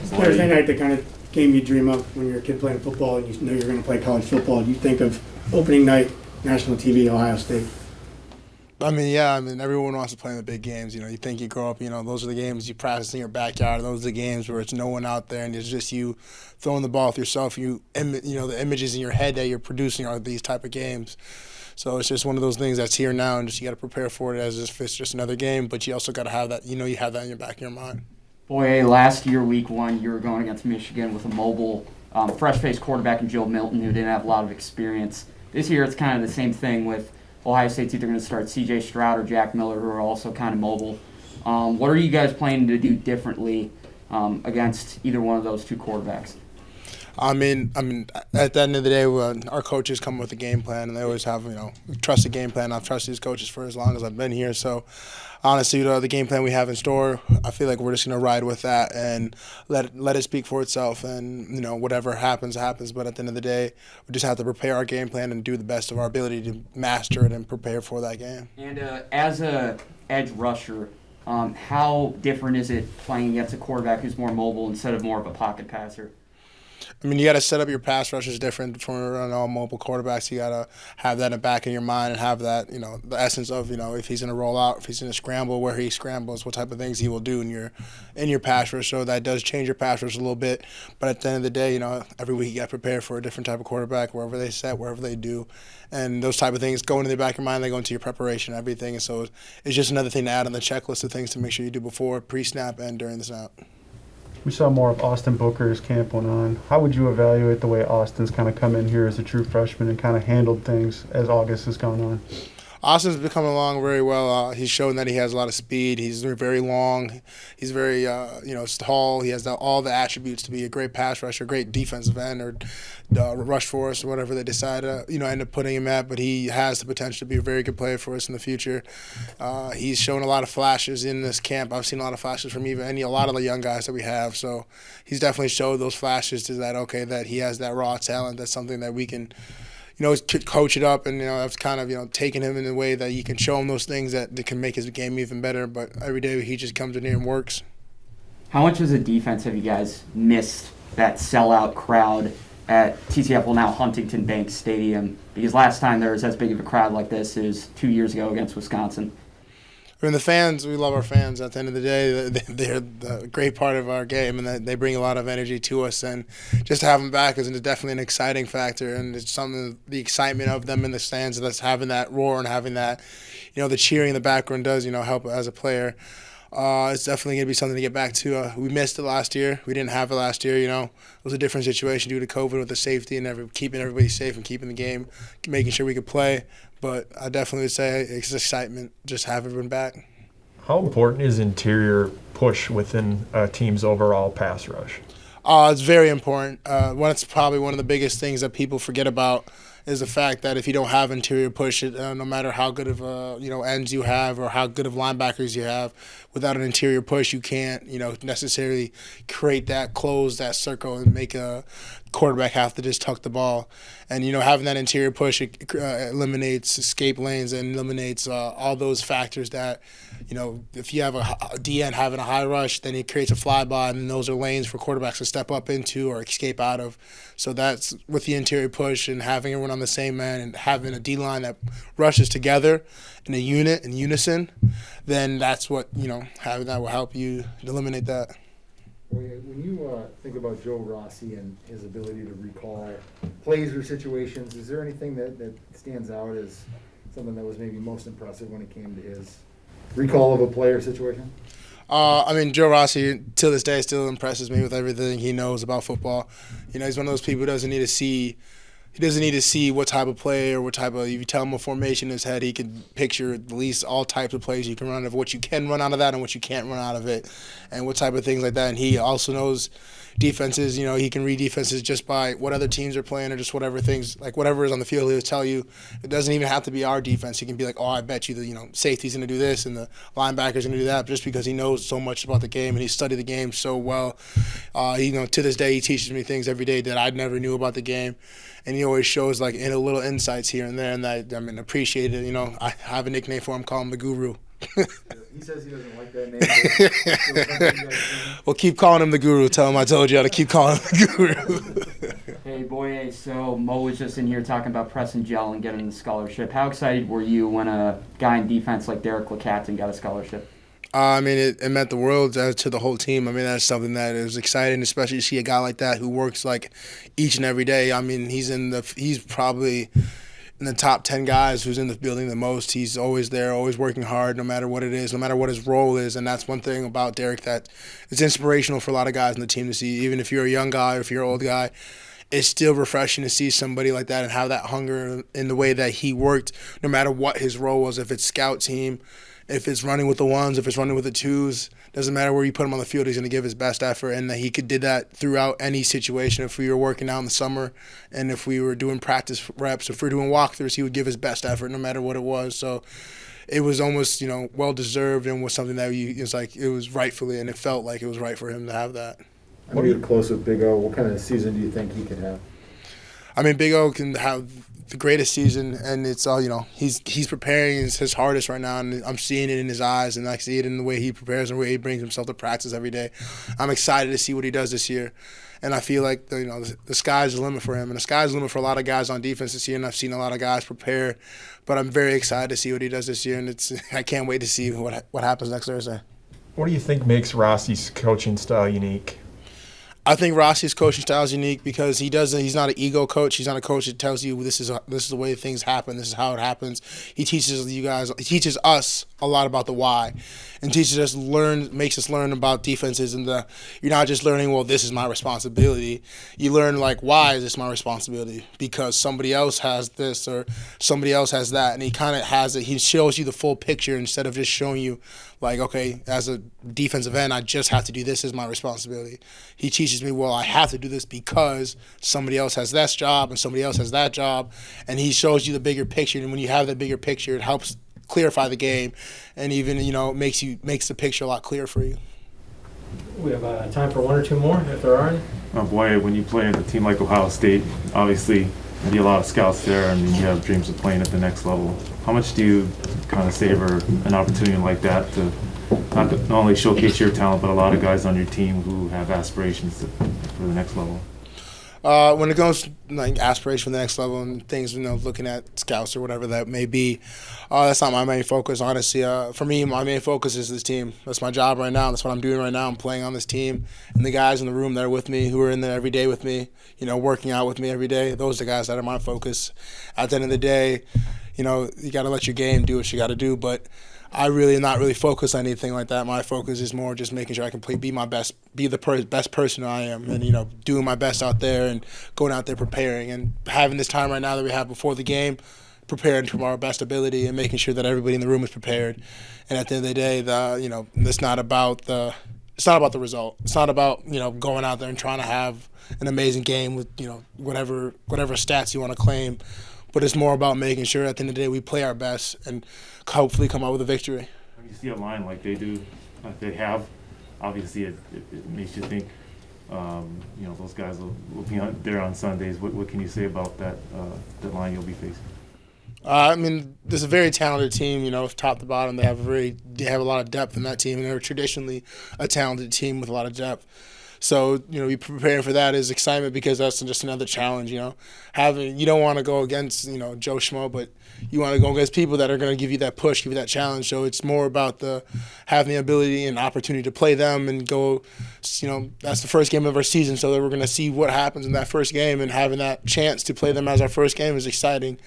Thursday night, the kind of game you dream of when you're a kid playing football and you know you're going to play college football. You think of opening night, national TV, Ohio State. I mean, yeah, everyone wants to play in the big games. You think you grow up, those are the games you practice in your backyard. Those are the games where it's no one out there and it's just you throwing the ball with yourself. The images in your head that you're producing are these type of games. So it's just one of those things that's here now, and just you got to prepare for it as if it's just another game. But you also got to have that, you have that in your back of your mind. Boye, last year, week 1, you were going against Michigan with a mobile, fresh-faced quarterback in Joe Milton who didn't have a lot of experience. This year, it's kind of the same thing with Ohio State's either going to start C.J. Stroud or Jack Miller, who are also kind of mobile. What are you guys planning to do differently against either one of those two quarterbacks? I mean, at the end of the day, our coaches come with a game plan, and they always have, trust the game plan. I've trusted these coaches for as long as I've been here. So, honestly, the game plan we have in store, I feel like we're just going to ride with that and let it speak for itself. And, whatever happens, happens. But at the end of the day, we just have to prepare our game plan and do the best of our ability to master it and prepare for that game. And as a edge rusher, how different is it playing against a quarterback who's more mobile instead of more of a pocket passer? You got to set up your pass rushers different for all mobile quarterbacks. You got to have that in the back of your mind and have that, the essence of, if he's going to roll out, if he's going to scramble, where he scrambles, what type of things he will do in your pass rush. So that does change your pass rush a little bit. But at the end of the day, every week you got to prepare for a different type of quarterback, wherever they set, wherever they do. And those type of things go into the back of your mind. They go into your preparation, everything. And so it's just another thing to add on the checklist of things to make sure you do before, pre-snap, and during the snap. We saw more of Austin Booker's camp went on. How would you evaluate the way Austin's kind of come in here as a true freshman and kind of handled things as August has gone on? Austin's been coming along very well. He's shown that he has a lot of speed. He's very long. He's very, tall. He has all the attributes to be a great pass rusher, great defensive end, or rush for us, or whatever they decide to, end up putting him at. But he has the potential to be a very good player for us in the future. He's shown a lot of flashes in this camp. I've seen a lot of flashes from a lot of the young guys that we have. So he's definitely showed those flashes to that he has that raw talent. That's something that we can coach it up, and I've kind of taken him in a way that you can show him those things that can make his game even better. But every day he just comes in here and works. How much as a defense have you guys missed that sellout crowd at TCF, well now Huntington Bank Stadium? Because last time there was as big of a crowd like this is 2 years ago against Wisconsin. The fans, we love our fans. At the end of the day, they're the great part of our game, and they bring a lot of energy to us. And just to have them back is definitely an exciting factor, and it's something, the excitement of them in the stands, that's having that roar and having that, the cheering in the background does, help as a player. It's definitely going to be something to get back to. We missed it last year. We didn't have it last year, It was a different situation due to COVID with the safety and keeping everybody safe and keeping the game, making sure we could play. But I definitely would say it's excitement, just have everyone back. How important is interior push within a team's overall pass rush? It's very important. It's probably one of the biggest things that people forget about is the fact that if you don't have interior push, no matter how good of ends you have or how good of linebackers you have, without an interior push, you can't necessarily create that close, that circle, and make a quarterback have to just tuck the ball. And having that interior push, it eliminates escape lanes and eliminates all those factors that if you have a DN having a high rush, then it creates a flyby, and those are lanes for quarterbacks to step up into or escape out of. So that's with the interior push and having everyone on the same man and having a D-line that rushes together in a unit, in unison, then that's what, having that will help you eliminate that. When you think about Joe Rossi and his ability to recall plays or situations, is there anything that stands out as something that was maybe most impressive when it came to his recall of a player situation? Joe Rossi, till this day, still impresses me with everything he knows about football. He's one of those people who doesn't need to see what type of play or if you tell him a formation in his head, he can picture at least all types of plays you can run, of what you can run out of that and what you can't run out of it, and what type of things like that. And he also knows defenses, he can read defenses just by what other teams are playing or just whatever things, like whatever is on the field, he'll tell you. It doesn't even have to be our defense. He can be like, I bet you the safety's going to do this and the linebacker's going to do that, just because he knows so much about the game and he studied the game so well. To this day, he teaches me things every day that I never knew about the game. And he always shows little insights here and there, and that appreciate it. I have a nickname for him, call him the Guru. He says he doesn't like that name. Well, keep calling him the Guru. Tell him I told you to keep calling him the Guru. Hey, Boye, so Mo was just in here talking about pressing gel and getting the scholarship. How excited were you when a guy in defense like Derek Lecatton got a scholarship? I mean, it meant the world to the whole team. I mean, that's something that is exciting, especially to see a guy like that who works like each and every day. I mean, he's probably in the top 10 guys who's in the building the most. He's always there, always working hard, no matter what it is, no matter what his role is. And that's one thing about Derek that is inspirational for a lot of guys in the team to see. Even if you're a young guy or if you're an old guy, it's still refreshing to see somebody like that and have that hunger in the way that he worked, no matter what his role was. If it's scout team, if it's running with the ones, if it's running with the twos, doesn't matter where you put him on the field, he's going to give his best effort, and that he did that throughout any situation. If we were working out in the summer and if we were doing practice reps, if we were doing walkthroughs, he would give his best effort no matter what it was. So it was almost, well-deserved and was something that it was rightfully, and it felt like it was right for him to have that. I know you're close with Big O. What kind of season do you think he could have? I mean, Big O can have the greatest season, and it's all, he's preparing his hardest right now, and I'm seeing it in his eyes, and I see it in the way he prepares and the way he brings himself to practice every day. I'm excited to see what he does this year, and I feel like the sky's the limit for him, and the sky's the limit for a lot of guys on defense this year, and I've seen a lot of guys prepare, but I'm very excited to see what he does this year, and I can't wait to see what happens next Thursday. What do you think makes Rossi's coaching style unique? I think Rossi's coaching style is unique because he's not an ego coach. He's not a coach that tells you this is the way things happen. This is how it happens. He teaches us a lot about the why, and makes us learn about defenses. And you're not just learning, well, this is my responsibility. You learn why is this my responsibility? Because somebody else has this or somebody else has that, and he kind of has it. He shows you the full picture instead of just showing you okay, as a defensive end, I just have to do this as my responsibility. He teaches me, well, I have to do this because somebody else has this job and somebody else has that job, and he shows you the bigger picture. And when you have that bigger picture, it helps clarify the game, and even makes the picture a lot clearer for you. We have time for one or two more, if there are any. Boye, when you play at a team like Ohio State, obviously there'll be a lot of scouts there, and you have dreams of playing at the next level. How much do you kind of savor an opportunity like that to not only showcase your talent, but a lot of guys on your team who have aspirations for the next level? When it comes to aspiration for the next level and things, looking at scouts or whatever that may be, that's not my main focus, honestly. For me, my main focus is this team. That's my job right now. That's what I'm doing right now. I'm playing on this team, and the guys in the room that are with me, who are in there every day with me, working out with me every day, those are the guys that are my focus. At the end of the day, you got to let your game do what you got to do, but I really am not really focused on anything like that. My focus is more just making sure I can be my best, be the best person I am, and doing my best out there and going out there preparing and having this time right now that we have before the game, preparing to our best ability and making sure that everybody in the room is prepared. And at the end of the day, it's not about the result. It's not about going out there and trying to have an amazing game with whatever stats you want to claim. But it's more about making sure at the end of the day we play our best and hopefully come out with a victory. When you see a line like they do, like they have, obviously it makes you think, those guys will be there on Sundays. What can you say about that line you'll be facing? I mean, there's a very talented team, top to bottom. They have a lot of depth in that team, and they're traditionally a talented team with a lot of depth. So, be preparing for that is excitement because that's just another challenge, you don't want to go against, Joe Schmo, but you want to go against people that are going to give you that push, give you that challenge. So it's more about having the ability and opportunity to play them and go, that's the first game of our season. So that we're going to see what happens in that first game, and having that chance to play them as our first game is exciting.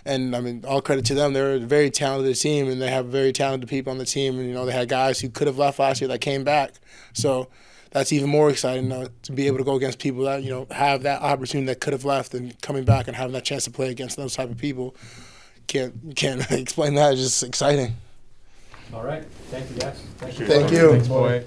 And, I mean, all credit to them. They're a very talented team, and they have very talented people on the team. And, they had guys who could have left last year that came back. So that's even more exciting to be able to go against people that, have that opportunity that could have left and coming back and having that chance to play against those type of people. Can't explain that. It's just exciting. All right. Thank you, guys. Thank you. Thanks, Boye.